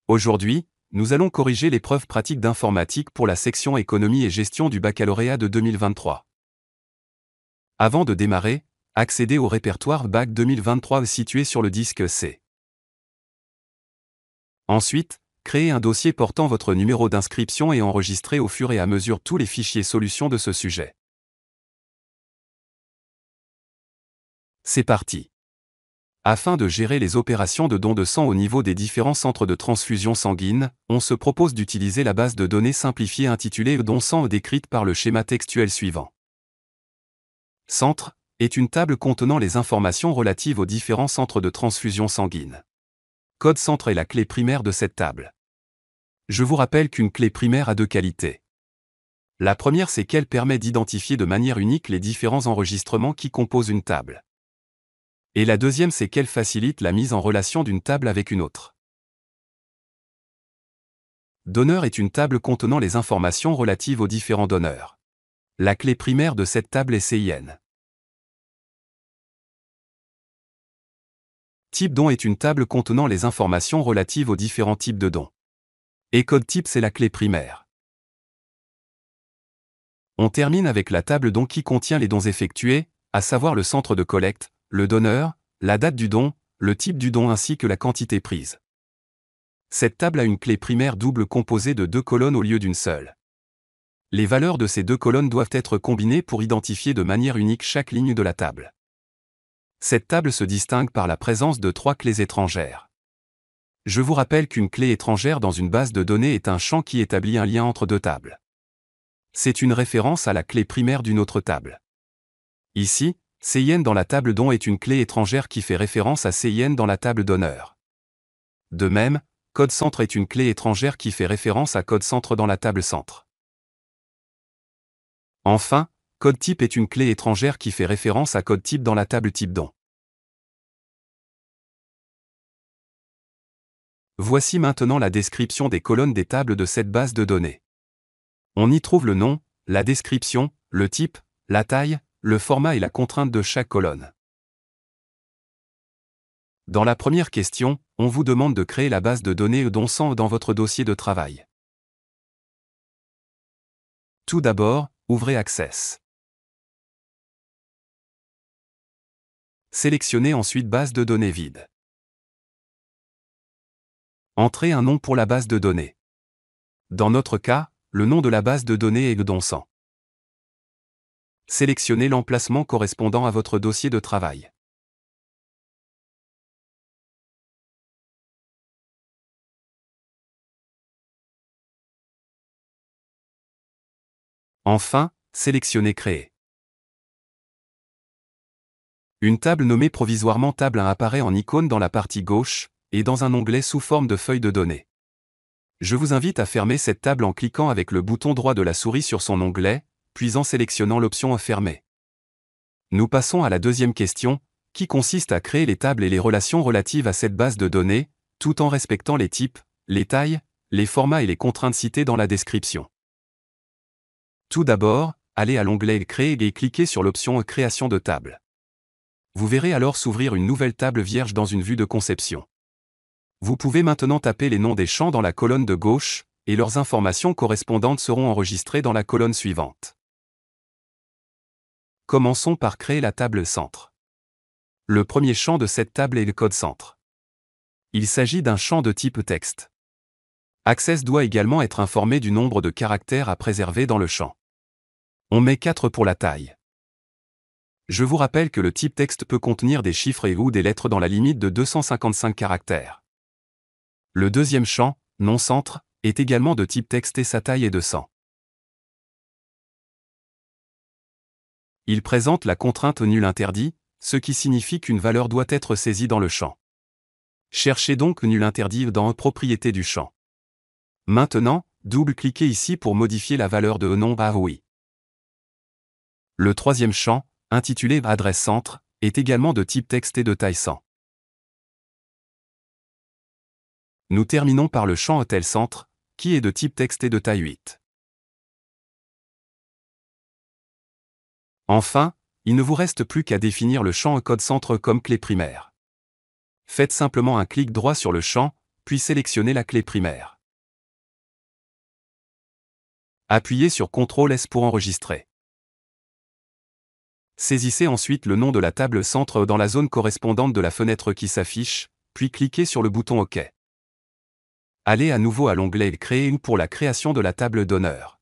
Aujourd'hui, nous allons corriger l'épreuve pratique d'informatique pour la section économie et gestion du baccalauréat de 2023. Avant de démarrer, accédez au répertoire Bac 2023 situé sur le disque C. Ensuite, créez un dossier portant votre numéro d'inscription et enregistrez au fur et à mesure tous les fichiers solutions de ce sujet. C'est parti. Afin de gérer les opérations de don de sang au niveau des différents centres de transfusion sanguine, on se propose d'utiliser la base de données simplifiée intitulée Don sang décrite par le schéma textuel suivant. Centre est une table contenant les informations relatives aux différents centres de transfusion sanguine. Code centre est la clé primaire de cette table. Je vous rappelle qu'une clé primaire a deux qualités. La première, c'est qu'elle permet d'identifier de manière unique les différents enregistrements qui composent une table. Et la deuxième, c'est qu'elle facilite la mise en relation d'une table avec une autre. Donneur est une table contenant les informations relatives aux différents donneurs. La clé primaire de cette table est CIN. Type don est une table contenant les informations relatives aux différents types de dons. Et code type, c'est la clé primaire. On termine avec la table don qui contient les dons effectués, à savoir le centre de collecte, le donneur, la date du don, le type du don ainsi que la quantité prise. Cette table a une clé primaire double composée de deux colonnes au lieu d'une seule. Les valeurs de ces deux colonnes doivent être combinées pour identifier de manière unique chaque ligne de la table. Cette table se distingue par la présence de trois clés étrangères. Je vous rappelle qu'une clé étrangère dans une base de données est un champ qui établit un lien entre deux tables. C'est une référence à la clé primaire d'une autre table. Ici, CIN dans la table don est une clé étrangère qui fait référence à CIN dans la table donneur. De même, code centre est une clé étrangère qui fait référence à code centre dans la table centre. Enfin, code type est une clé étrangère qui fait référence à code type dans la table type don. Voici maintenant la description des colonnes des tables de cette base de données. On y trouve le nom, la description, le type, la taille, le format et la contrainte de chaque colonne. Dans la première question, on vous demande de créer la base de données don sang dans votre dossier de travail. Tout d'abord, ouvrez Access. Sélectionnez ensuite base de données vide. Entrez un nom pour la base de données. Dans notre cas, le nom de la base de données est don sang. Sélectionnez l'emplacement correspondant à votre dossier de travail. Enfin, sélectionnez Créer. Une table nommée provisoirement Table 1 apparaît en icône dans la partie gauche, et dans un onglet sous forme de feuille de données. Je vous invite à fermer cette table en cliquant avec le bouton droit de la souris sur son onglet, puis en sélectionnant l'option Fermer. Nous passons à la deuxième question, qui consiste à créer les tables et les relations relatives à cette base de données, tout en respectant les types, les tailles, les formats et les contraintes citées dans la description. Tout d'abord, allez à l'onglet Créer et cliquez sur l'option Création de table. Vous verrez alors s'ouvrir une nouvelle table vierge dans une vue de conception. Vous pouvez maintenant taper les noms des champs dans la colonne de gauche, et leurs informations correspondantes seront enregistrées dans la colonne suivante. Commençons par créer la table centre. Le premier champ de cette table est le code centre. Il s'agit d'un champ de type texte. Access doit également être informé du nombre de caractères à préserver dans le champ. On met 4 pour la taille. Je vous rappelle que le type texte peut contenir des chiffres et/ou des lettres dans la limite de 255 caractères. Le deuxième champ, nom centre, est également de type texte et sa taille est de 100. Il présente la contrainte nul interdit, ce qui signifie qu'une valeur doit être saisie dans le champ. Cherchez donc nul interdit dans Propriétés du champ. Maintenant, double-cliquez ici pour modifier la valeur de nom à oui. Le troisième champ, intitulé Adresse centre, est également de type texte et de taille 100. Nous terminons par le champ Hôtel centre, qui est de type texte et de taille 8. Enfin, il ne vous reste plus qu'à définir le champ code centre comme clé primaire. Faites simplement un clic droit sur le champ, puis sélectionnez la clé primaire. Appuyez sur CTRL S pour enregistrer. Saisissez ensuite le nom de la table centre dans la zone correspondante de la fenêtre qui s'affiche, puis cliquez sur le bouton OK. Allez à nouveau à l'onglet Créer ou pour la création de la table d'honneur.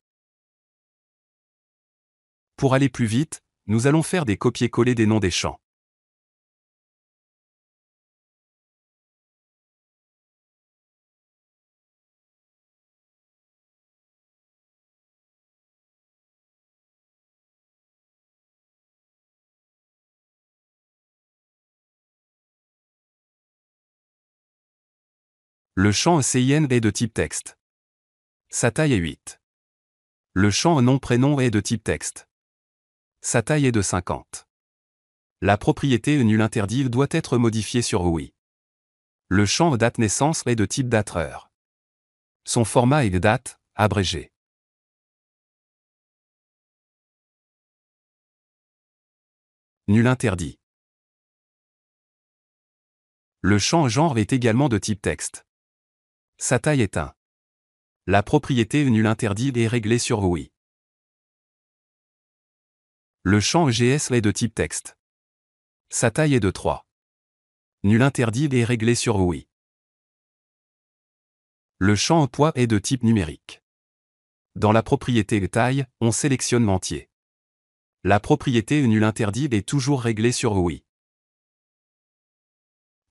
Pour aller plus vite, nous allons faire des copier-coller des noms des champs. Le champ CIN est de type texte. Sa taille est 8. Le champ nom-prénom est de type texte. Sa taille est de 50. La propriété nul interdit doit être modifiée sur oui. Le champ date naissance est de type date-heure. Son format est date, abrégé. Nul interdit. Le champ genre est également de type texte. Sa taille est 1. La propriété nul interdit est réglée sur oui. Le champ GS est de type texte. Sa taille est de 3. Nul interdit est réglé sur oui. Le champ poids est de type numérique. Dans la propriété taille, on sélectionne entier. La propriété nul interdit est toujours réglée sur oui.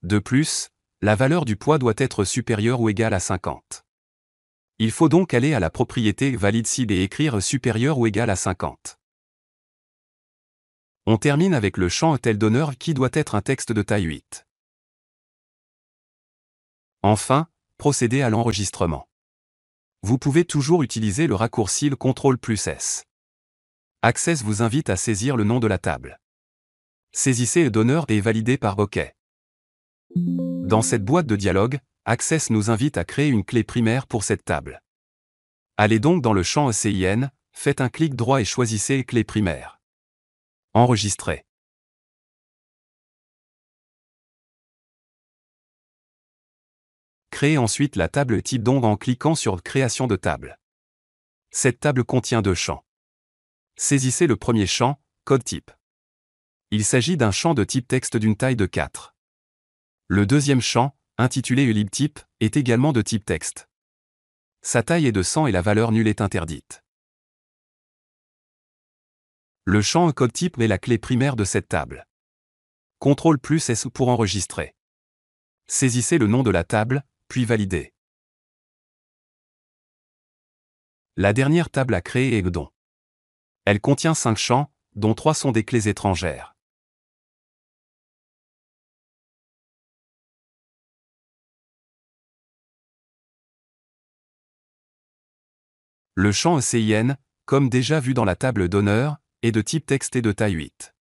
De plus, la valeur du poids doit être supérieure ou égale à 50. Il faut donc aller à la propriété valide SID et écrire supérieur ou égal à 50. On termine avec le champ tel d'honneur qui doit être un texte de taille 8. Enfin, procédez à l'enregistrement. Vous pouvez toujours utiliser le raccourci CTRL+S. Access vous invite à saisir le nom de la table. Saisissez d'honneur et validez par OK. Dans cette boîte de dialogue, Access nous invite à créer une clé primaire pour cette table. Allez donc dans le champ CIN, faites un clic droit et choisissez Clé primaire. Enregistrer. Créez ensuite la table type DOM en cliquant sur Création de table. Cette table contient 2 champs. Saisissez le premier champ, code type. Il s'agit d'un champ de type texte d'une taille de 4. Le deuxième champ, intitulé libtype, est également de type texte. Sa taille est de 100 et la valeur nulle est interdite. Le champ code type est la clé primaire de cette table. CTRL+S pour enregistrer. Saisissez le nom de la table, puis validez. La dernière table à créer est DOM. Elle contient 5 champs, dont 3 sont des clés étrangères. Le champ CIN, comme déjà vu dans la table d'honneur, est de type texte et de taille 8.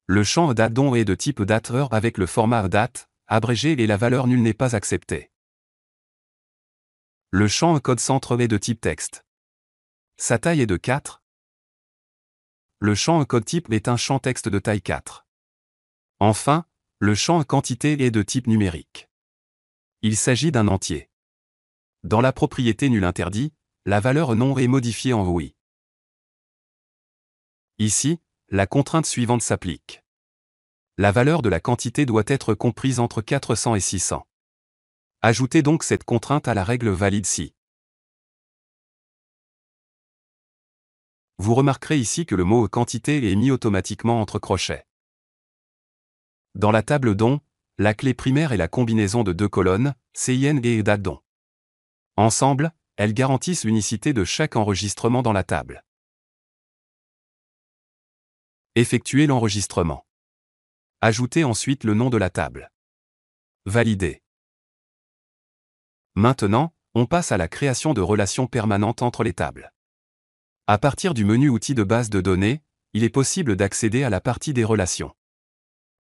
Le champ date DOM est de type date-heure avec le format date, abrégé et la valeur nulle n'est pas acceptée. Le champ code centre est de type texte. Sa taille est de 4. Le champ code type est un champ texte de taille 4. Enfin, le champ quantité est de type numérique. Il s'agit d'un entier. Dans la propriété nul interdit, la valeur non est modifiée en oui. Ici, la contrainte suivante s'applique. La valeur de la quantité doit être comprise entre 400 et 600. Ajoutez donc cette contrainte à la règle valide si. Vous remarquerez ici que le mot quantité est mis automatiquement entre crochets. Dans la table DOM, la clé primaire est la combinaison de 2 colonnes, CIN et date DOM. Ensemble, elles garantissent l'unicité de chaque enregistrement dans la table. Effectuez l'enregistrement. Ajoutez ensuite le nom de la table. Validez. Maintenant, on passe à la création de relations permanentes entre les tables. À partir du menu Outils de base de données, il est possible d'accéder à la partie des relations.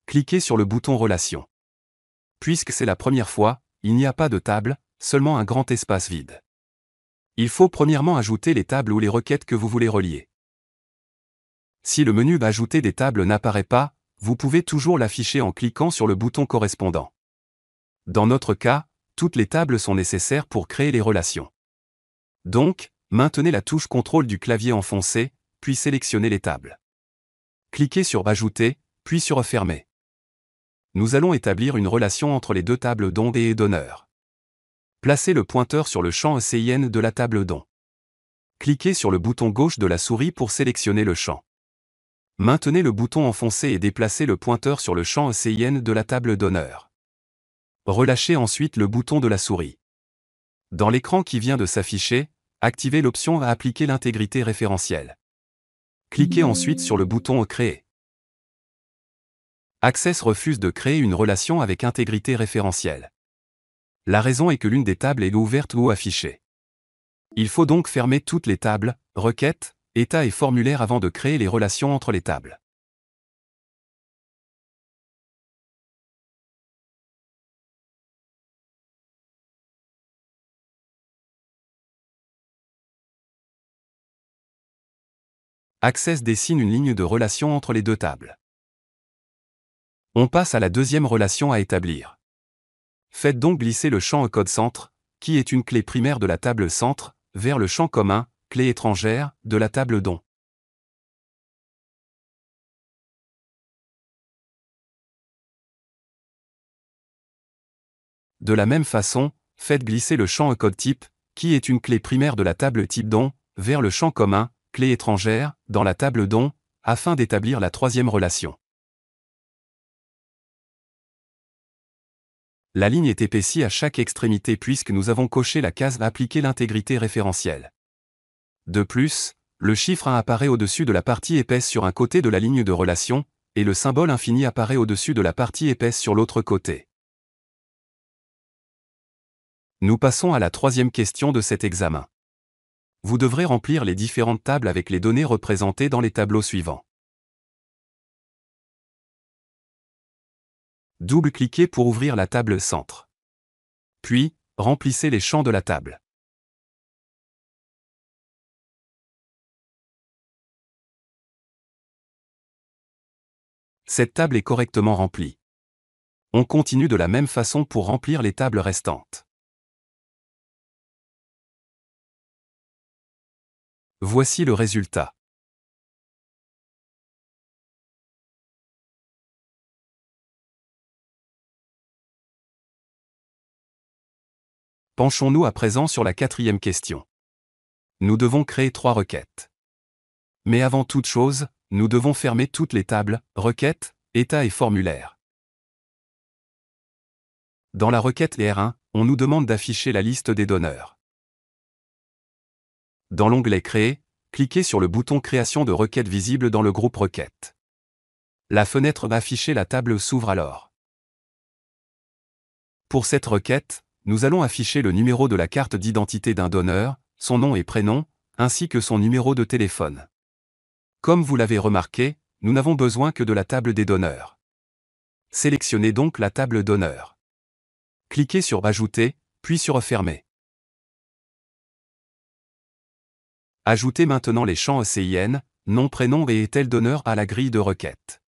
Cliquez sur le bouton Relations. Puisque c'est la première fois, il n'y a pas de table, seulement un grand espace vide. Il faut premièrement ajouter les tables ou les requêtes que vous voulez relier. Si le menu Ajouter des tables n'apparaît pas, vous pouvez toujours l'afficher en cliquant sur le bouton correspondant. Dans notre cas, Toutes les tables sont nécessaires pour créer les relations. Donc, maintenez la touche CTRL du clavier enfoncée, puis sélectionnez les tables. Cliquez sur Ajouter, puis sur Fermer. Nous allons établir une relation entre les deux tables don et donneur. Placez le pointeur sur le champ ECIN de la table don. Cliquez sur le bouton gauche de la souris pour sélectionner le champ. Maintenez le bouton enfoncé et déplacez le pointeur sur le champ ECIN de la table donneur. Relâchez ensuite le bouton de la souris. Dans l'écran qui vient de s'afficher, activez l'option à appliquer l'intégrité référentielle. Cliquez ensuite sur le bouton Créer. Access refuse de créer une relation avec intégrité référentielle. La raison est que l'une des tables est ouverte ou affichée. Il faut donc fermer toutes les tables, requêtes, états et formulaires avant de créer les relations entre les tables. Access dessine une ligne de relation entre les deux tables. On passe à la deuxième relation à établir. Faites donc glisser le champ code centre, qui est une clé primaire de la table centre, vers le champ commun, clé étrangère, de la table don. De la même façon, faites glisser le champ code type, qui est une clé primaire de la table type don, vers le champ commun, clé étrangère, dans la table don, afin d'établir la troisième relation. La ligne est épaissie à chaque extrémité puisque nous avons coché la case Appliquer l'intégrité référentielle. De plus, le chiffre 1 apparaît au-dessus de la partie épaisse sur un côté de la ligne de relation, et le symbole infini apparaît au-dessus de la partie épaisse sur l'autre côté. Nous passons à la troisième question de cet examen. Vous devrez remplir les différentes tables avec les données représentées dans les tableaux suivants. Double-cliquez pour ouvrir la table centre. Puis, remplissez les champs de la table. Cette table est correctement remplie. On continue de la même façon pour remplir les tables restantes. Voici le résultat. Penchons-nous à présent sur la quatrième question. Nous devons créer 3 requêtes. Mais avant toute chose, nous devons fermer toutes les tables, requêtes, états et formulaires. Dans la requête R1, on nous demande d'afficher la liste des donneurs. Dans l'onglet Créer, cliquez sur le bouton Création de requête visible dans le groupe Requêtes. La fenêtre Afficher la table s'ouvre alors. Pour cette requête, nous allons afficher le numéro de la carte d'identité d'un donneur, son nom et prénom, ainsi que son numéro de téléphone. Comme vous l'avez remarqué, nous n'avons besoin que de la table des donneurs. Sélectionnez donc la table donneur. Cliquez sur Ajouter, puis sur Fermer. Ajoutez maintenant les champs ECIN, nom, prénom et tel donneur à la grille de requête.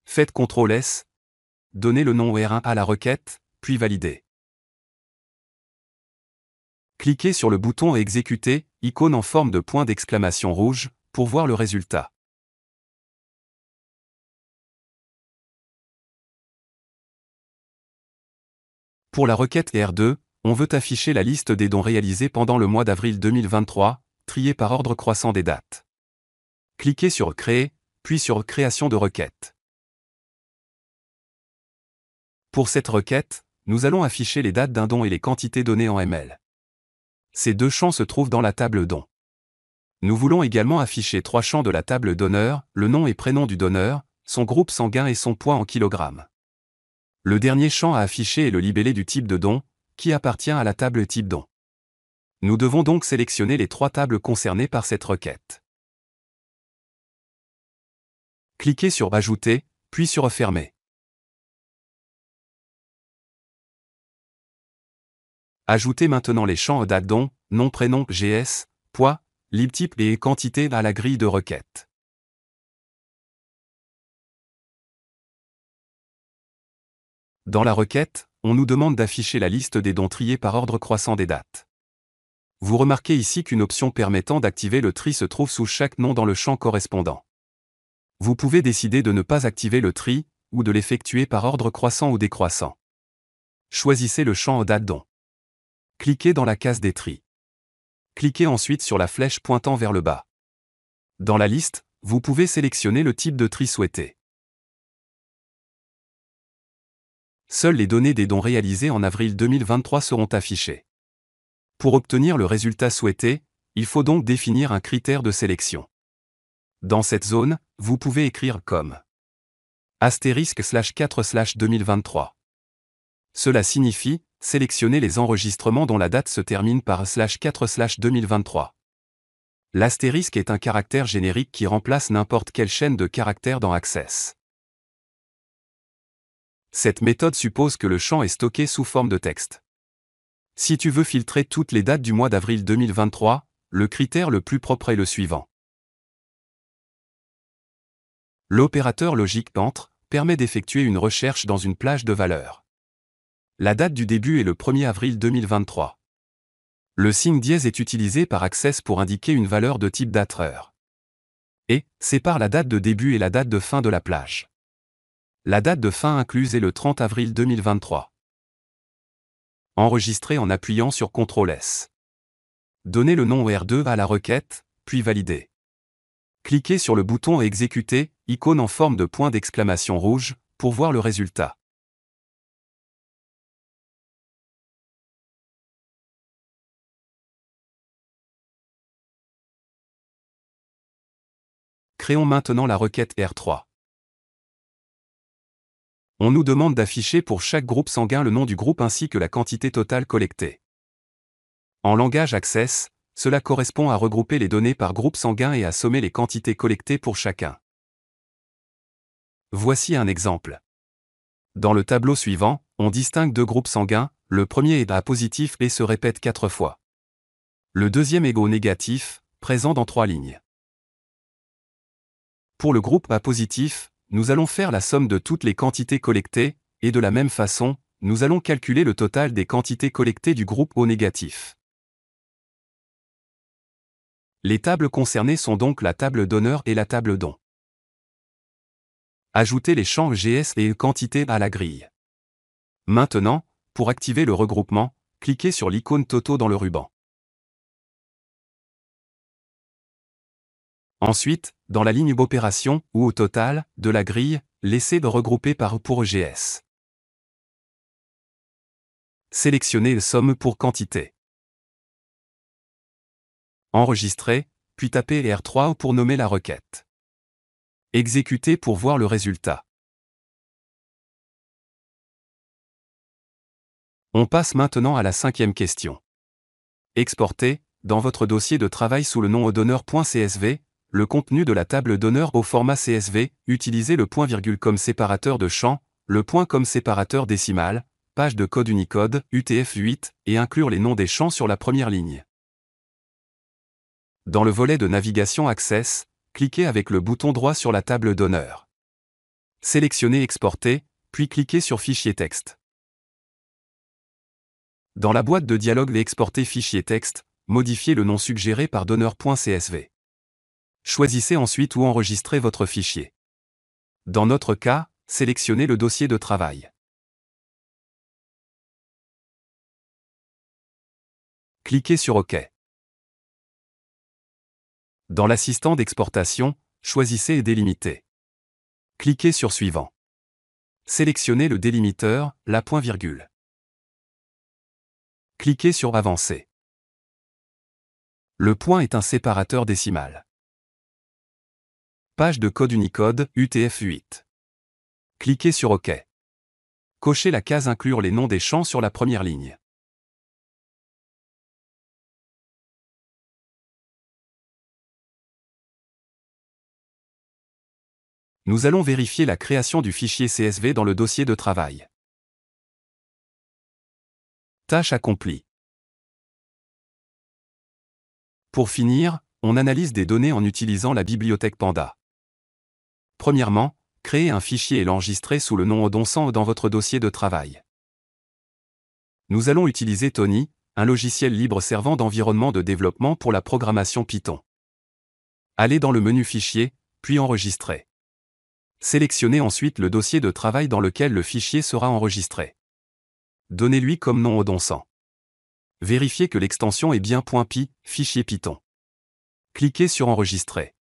Faites CTRL-S, donnez le nom R1 à la requête, puis validez. Cliquez sur le bouton Exécuter, icône en forme de point d'exclamation rouge, pour voir le résultat. Pour la requête R2, on veut afficher la liste des dons réalisés pendant le mois d'avril 2023, triés par ordre croissant des dates. Cliquez sur Créer, puis sur Création de requête. Pour cette requête, nous allons afficher les dates d'un don et les quantités données en ml. Ces deux champs se trouvent dans la table don. Nous voulons également afficher 3 champs de la table donneur, le nom et prénom du donneur, son groupe sanguin et son poids en kilogrammes. Le dernier champ à afficher est le libellé du type de don, qui appartient à la table type don. Nous devons donc sélectionner les 3 tables concernées par cette requête. Cliquez sur Ajouter, puis sur Fermer. Ajoutez maintenant les champs date don, nom prénom GS, poids, libtype et quantité à la grille de requête. Dans la requête, on nous demande d'afficher la liste des dons triés par ordre croissant des dates. Vous remarquez ici qu'une option permettant d'activer le tri se trouve sous chaque nom dans le champ correspondant. Vous pouvez décider de ne pas activer le tri, ou de l'effectuer par ordre croissant ou décroissant. Choisissez le champ date don. Cliquez dans la case des tris. Cliquez ensuite sur la flèche pointant vers le bas. Dans la liste, vous pouvez sélectionner le type de tri souhaité. Seules les données des dons réalisés en avril 2023 seront affichées. Pour obtenir le résultat souhaité, il faut donc définir un critère de sélection. Dans cette zone, vous pouvez écrire comme *4/2023. Cela signifie sélectionner les enregistrements dont la date se termine par /4/2023. L'astérisque est un caractère générique qui remplace n'importe quelle chaîne de caractères dans Access. Cette méthode suppose que le champ est stocké sous forme de texte. Si tu veux filtrer toutes les dates du mois d'avril 2023, le critère le plus propre est le suivant. L'opérateur logique ENTRE permet d'effectuer une recherche dans une plage de valeurs. La date du début est le 1er avril 2023. Le signe dièse est utilisé par Access pour indiquer une valeur de type date-heure. Et sépare la date de début et la date de fin de la plage. La date de fin incluse est le 30 avril 2023. Enregistrez en appuyant sur CTRL-S. Donnez le nom R2 à la requête, puis validez. Cliquez sur le bouton Exécuter, icône en forme de point d'exclamation rouge, pour voir le résultat. Créons maintenant la requête R3. On nous demande d'afficher pour chaque groupe sanguin le nom du groupe ainsi que la quantité totale collectée. En langage Access, cela correspond à regrouper les données par groupe sanguin et à sommer les quantités collectées pour chacun. Voici un exemple. Dans le tableau suivant, on distingue deux groupes sanguins, le premier est A positif et se répète 4 fois. Le deuxième est O négatif, présent dans 3 lignes. Pour le groupe A positif, nous allons faire la somme de toutes les quantités collectées, et de la même façon, nous allons calculer le total des quantités collectées du groupe O négatif. Les tables concernées sont donc la table donneur et la table don. Ajoutez les champs GS et quantité à la grille. Maintenant, pour activer le regroupement, cliquez sur l'icône Toto dans le ruban. Ensuite, dans la ligne d'opération, ou au total, de la grille, laissez de regrouper par pour EGS. Sélectionnez somme pour quantité. Enregistrez, puis tapez R3 pour nommer la requête. Exécutez pour voir le résultat. On passe maintenant à la 5e question. Exportez, dans votre dossier de travail sous le nom donneur.csv, le contenu de la table donneur au format CSV, utilisez le point-virgule comme séparateur de champ, le point comme séparateur décimal, page de code Unicode, UTF-8, et inclure les noms des champs sur la première ligne. Dans le volet de navigation Access, cliquez avec le bouton droit sur la table donneur. Sélectionnez Exporter, puis cliquez sur Fichier texte. Dans la boîte de dialogue Exporter fichier texte, modifiez le nom suggéré par donneur.csv. Choisissez ensuite où enregistrer votre fichier. Dans notre cas, sélectionnez le dossier de travail. Cliquez sur OK. Dans l'assistant d'exportation, choisissez et délimitez. Cliquez sur Suivant. Sélectionnez le délimiteur, la point-virgule. Cliquez sur Avancer. Le point est un séparateur décimal. Page de code Unicode, UTF-8. Cliquez sur OK. Cochez la case Inclure les noms des champs sur la première ligne. Nous allons vérifier la création du fichier CSV dans le dossier de travail. Tâche accomplie. Pour finir, on analyse des données en utilisant la bibliothèque Panda. Premièrement, créez un fichier et l'enregistrez sous le nom Odonsan dans votre dossier de travail. Nous allons utiliser Tony, un logiciel libre servant d'environnement de développement pour la programmation Python. Allez dans le menu Fichier, puis Enregistrer. Sélectionnez ensuite le dossier de travail dans lequel le fichier sera enregistré. Donnez-lui comme nom Odonsan. Vérifiez que l'extension est bien .py, fichier Python. Cliquez sur Enregistrer.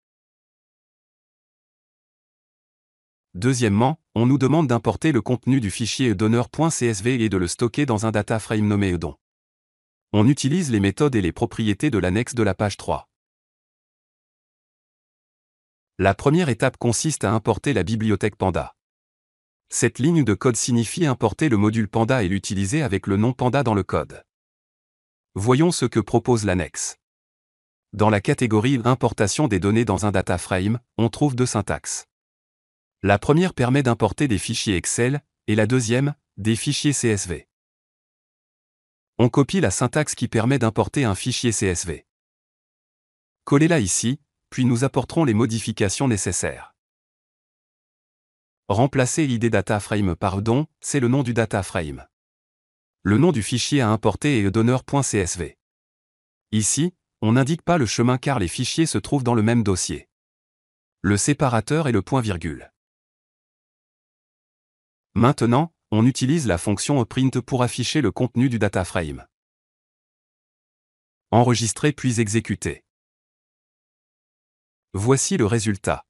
Deuxièmement, on nous demande d'importer le contenu du fichier edonneur.csv et de le stocker dans un data frame nommé edon. On utilise les méthodes et les propriétés de l'annexe de la page 3. La première étape consiste à importer la bibliothèque Panda. Cette ligne de code signifie importer le module Panda et l'utiliser avec le nom Panda dans le code. Voyons ce que propose l'annexe. Dans la catégorie Importation des données dans un data frame, on trouve deux syntaxes. La première permet d'importer des fichiers Excel, et la deuxième, des fichiers CSV. On copie la syntaxe qui permet d'importer un fichier CSV. Collez-la ici, puis nous apporterons les modifications nécessaires. Remplacer id data frame par don, c'est le nom du data frame. Le nom du fichier à importer est edonneur.csv. Ici, on n'indique pas le chemin car les fichiers se trouvent dans le même dossier. Le séparateur est le point-virgule. Maintenant, on utilise la fonction print pour afficher le contenu du data frame. Enregistrer puis exécuter. Voici le résultat.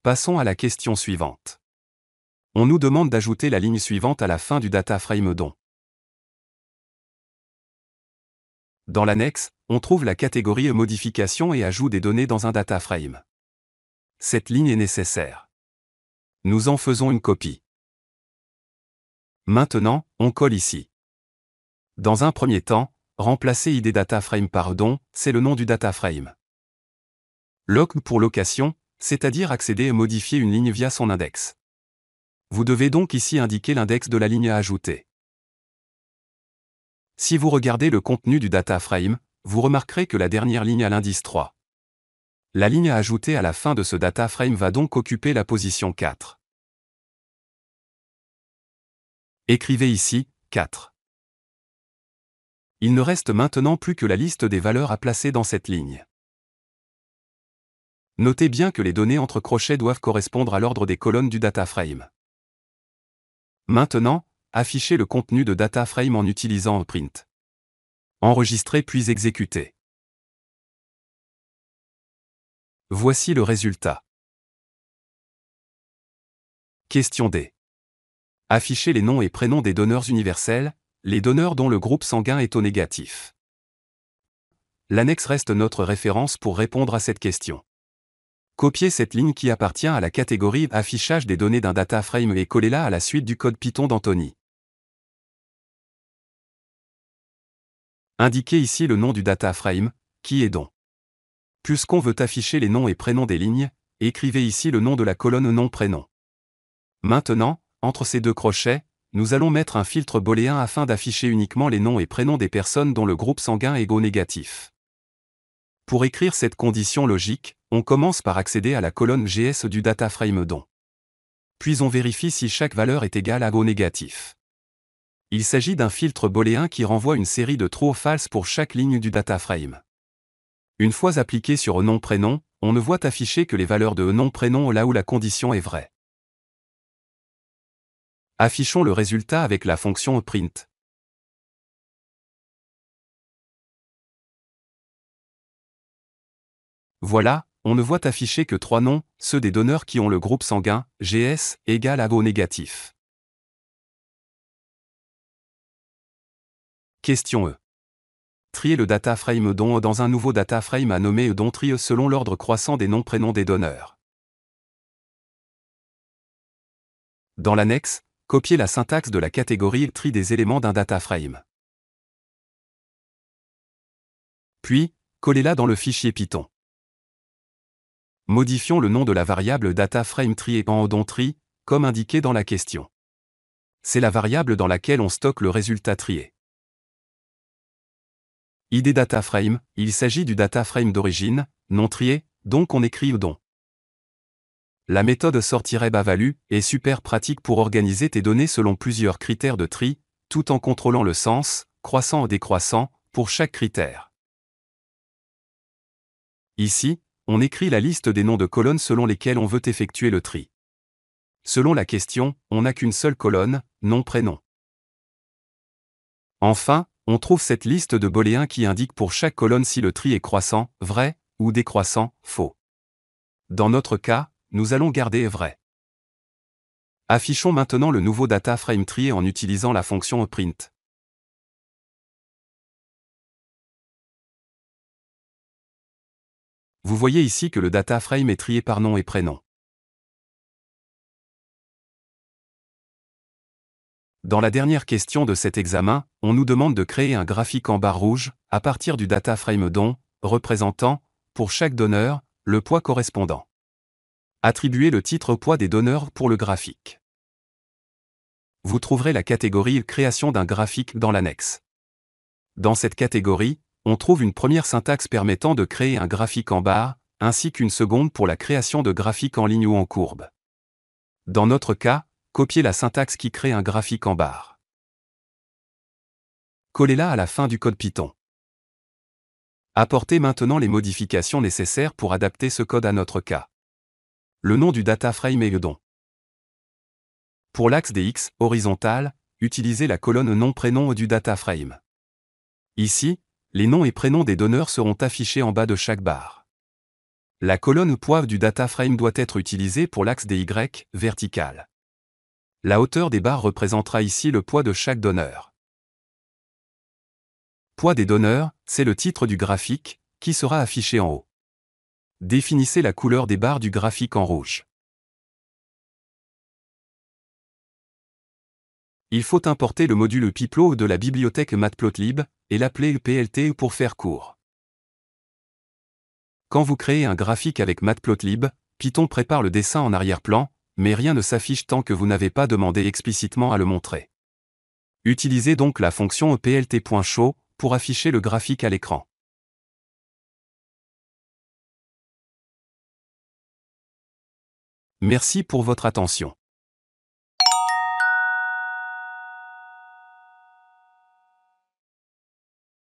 Passons à la question suivante. On nous demande d'ajouter la ligne suivante à la fin du data frame don. Dans l'annexe, on trouve la catégorie modification et ajout des données dans un data frame. Cette ligne est nécessaire. Nous en faisons une copie. Maintenant, on colle ici. Dans un premier temps, remplacer id data frame par don, c'est le nom du data frame. Loc pour location, c'est-à-dire accéder et modifier une ligne via son index. Vous devez donc ici indiquer l'index de la ligne à ajouter. Si vous regardez le contenu du data frame, vous remarquerez que la dernière ligne a l'indice 3. La ligne à ajouter à la fin de ce data frame va donc occuper la position 4. Écrivez ici 4. Il ne reste maintenant plus que la liste des valeurs à placer dans cette ligne. Notez bien que les données entre crochets doivent correspondre à l'ordre des colonnes du data frame. Maintenant, affichez le contenu de data frame en utilisant print. Enregistrer puis exécuter. Voici le résultat. Question D. Afficher les noms et prénoms des donneurs universels, les donneurs dont le groupe sanguin est O négatif. L'annexe reste notre référence pour répondre à cette question. Copiez cette ligne qui appartient à la catégorie affichage des données d'un data frame et collez-la à la suite du code Python d'Anthony. Indiquez ici le nom du data frame, qui est don. Puisqu'on veut afficher les noms et prénoms des lignes, écrivez ici le nom de la colonne nom-prénom. Maintenant, entre ces deux crochets, nous allons mettre un filtre booléen afin d'afficher uniquement les noms et prénoms des personnes dont le groupe sanguin est O négatif. Pour écrire cette condition logique, on commence par accéder à la colonne GS du data frame don. Puis on vérifie si chaque valeur est égale à O négatif. Il s'agit d'un filtre booléen qui renvoie une série de true ou false pour chaque ligne du data frame. Une fois appliqué sur nom-prénom, on ne voit afficher que les valeurs de nom-prénom là où la condition est vraie. Affichons le résultat avec la fonction print. Voilà, on ne voit afficher que 3 noms, ceux des donneurs qui ont le groupe sanguin, GS, égal à O négatif. Question E. Trier le data frame don dans un nouveau data frame à nommer edon trie selon l'ordre croissant des noms-prénoms des donneurs. Dans l'annexe, copiez la syntaxe de la catégorie tri des éléments d'un data frame. Puis, collez-la dans le fichier Python. Modifions le nom de la variable data frame trié en edon trie, comme indiqué dans la question. C'est la variable dans laquelle on stocke le résultat trié. id data frame, il s'agit du data frame d'origine, non trié, donc on écrit edon. La méthode sortiret-value est super pratique pour organiser tes données selon plusieurs critères de tri, tout en contrôlant le sens, croissant ou décroissant, pour chaque critère. Ici, on écrit la liste des noms de colonnes selon lesquelles on veut effectuer le tri. Selon la question, on n'a qu'une seule colonne, nom-prénom. Enfin, on trouve cette liste de booléens qui indique pour chaque colonne si le tri est croissant, vrai, ou décroissant, faux. Dans notre cas, nous allons garder vrai. Affichons maintenant le nouveau data frame trié en utilisant la fonction print. Vous voyez ici que le data frame est trié par nom et prénom. Dans la dernière question de cet examen, on nous demande de créer un graphique en barre rouge, à partir du data frame don, représentant, pour chaque donneur, le poids correspondant. Attribuez le titre poids des donneurs pour le graphique. Vous trouverez la catégorie Création d'un graphique dans l'annexe. Dans cette catégorie, on trouve une première syntaxe permettant de créer un graphique en barre, ainsi qu'une seconde pour la création de graphiques en ligne ou en courbe. Dans notre cas, copiez la syntaxe qui crée un graphique en barre. Collez-la à la fin du code Python. Apportez maintenant les modifications nécessaires pour adapter ce code à notre cas. Le nom du data frame est le don. Pour l'axe des X, horizontal, utilisez la colonne nom-prénom du data frame. Ici, les noms et prénoms des donneurs seront affichés en bas de chaque barre. La colonne poids du data frame doit être utilisée pour l'axe des Y, vertical. La hauteur des barres représentera ici le poids de chaque donneur. Poids des donneurs, c'est le titre du graphique, qui sera affiché en haut. Définissez la couleur des barres du graphique en rouge. Il faut importer le module Pyplo de la bibliothèque Matplotlib, et l'appeler PLT pour faire court. Quand vous créez un graphique avec Matplotlib, Python prépare le dessin en arrière-plan, mais rien ne s'affiche tant que vous n'avez pas demandé explicitement à le montrer. Utilisez donc la fonction plt.show pour afficher le graphique à l'écran. Merci pour votre attention.